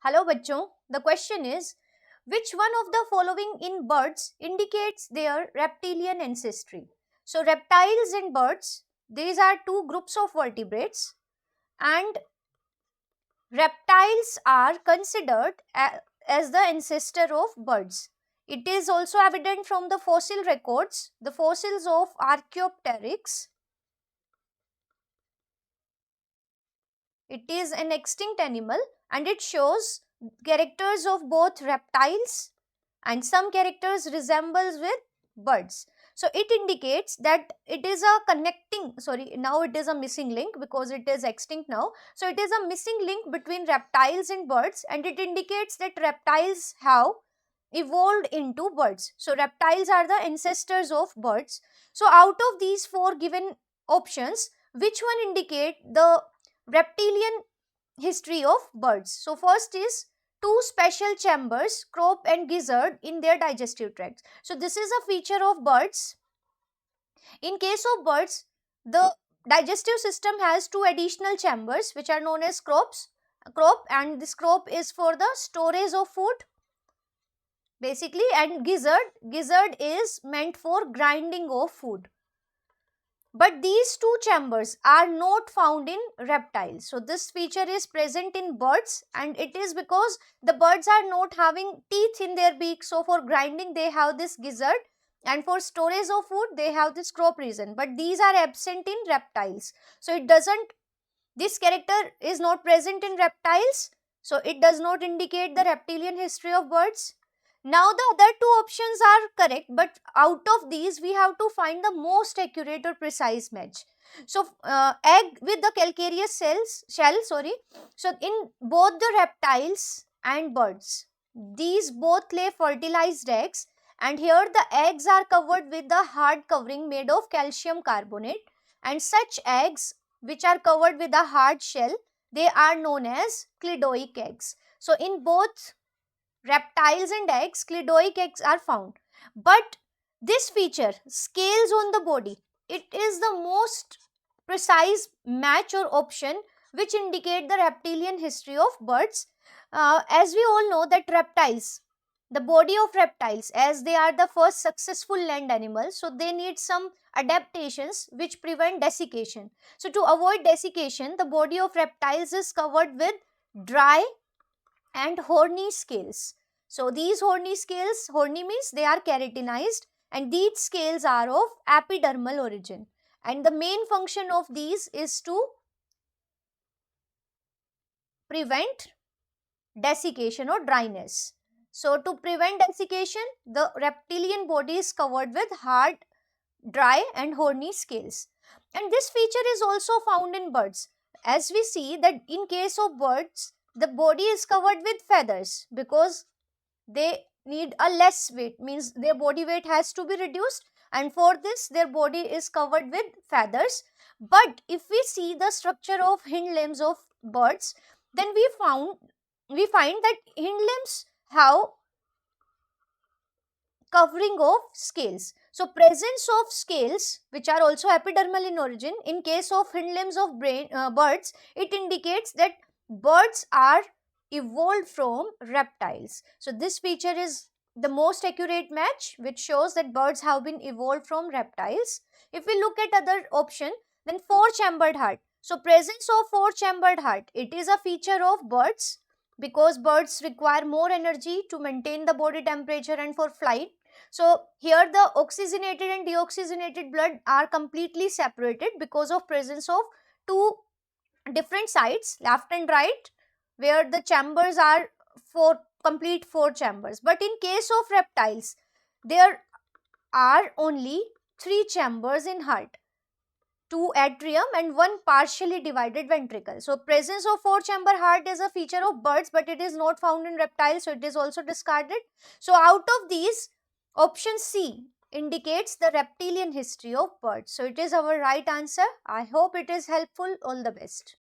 Hello bachcho, the question is which one of the following in birds indicates their reptilian ancestry? So reptiles and birds, these are two groups of vertebrates, and reptiles are considered as the ancestor of birds. It is also evident from the fossil records. The fossils of Archaeopteryx, it is an extinct animal, and it shows characters of both reptiles and some characters resembles with birds. So it indicates that it is a connecting, sorry, now it is a missing link because it is extinct now. So it is a missing link between reptiles and birds, and it indicates that reptiles have evolved into birds. So reptiles are the ancestors of birds. So out of these four given options, which one indicate the reptilian history of birds? So first is two special chambers, crop and gizzard, in their digestive tracts. So this is a feature of birds. In case of birds, the digestive system has two additional chambers which are known as crop, and this crop is for the storage of food basically, and gizzard is meant for grinding of food. But these two chambers are not found in reptiles. So this feature is present in birds, and it is because the birds are not having teeth in their beak. So for grinding they have this gizzard, and for storage of food they have this crop region. But these are absent in reptiles. So this character is not present in reptiles. So it does not indicate the reptilian history of birds. Now the other two options are correct, but out of these we have to find the most accurate or precise match. So egg with the calcareous shell. So in both the reptiles and birds, these both lay fertilized eggs, and here the eggs are covered with the hard covering made of calcium carbonate, and such eggs which are covered with a hard shell, they are known as cladoic eggs. So in both reptiles and eggs, cladoic eggs are found. But this feature, scales on the body, it is the most precise match or option which indicate the reptilian history of birds. As we all know that reptiles, the body of reptiles, as they are the first successful land animals, so they need some adaptations which prevent desiccation. So to avoid desiccation, the body of reptiles is covered with dry and horny scales. So these horny scales, horny means they are keratinized, and these scales are of epidermal origin, and the main function of these is to prevent desiccation or dryness. So to prevent desiccation, the reptilian body is covered with hard, dry and horny scales, and this feature is also found in birds. As we see that in case of birds, the body is covered with feathers because they need a less weight, means their body weight has to be reduced, and for this their body is covered with feathers. But if we see the structure of hind limbs of birds, then we find that hind limbs have covering of scales. So presence of scales which are also epidermal in origin in case of hind limbs of birds, it indicates that birds are evolved from reptiles. So this feature is the most accurate match which shows that birds have been evolved from reptiles. If we look at other option, then four chambered heart. So presence of four chambered heart, it is a feature of birds because birds require more energy to maintain the body temperature and for flight. So here the oxygenated and deoxygenated blood are completely separated because of presence of two different sides, left and right, where the chambers are complete four chambers. But in case of reptiles, there are only three chambers in heart, two atrium and one partially divided ventricle. So presence of four chamber heart is a feature of birds, but it is not found in reptiles, so it is also discarded. So out of these, option C indicates the reptilian history of birds. So it is our right answer. I hope it is helpful. All the best.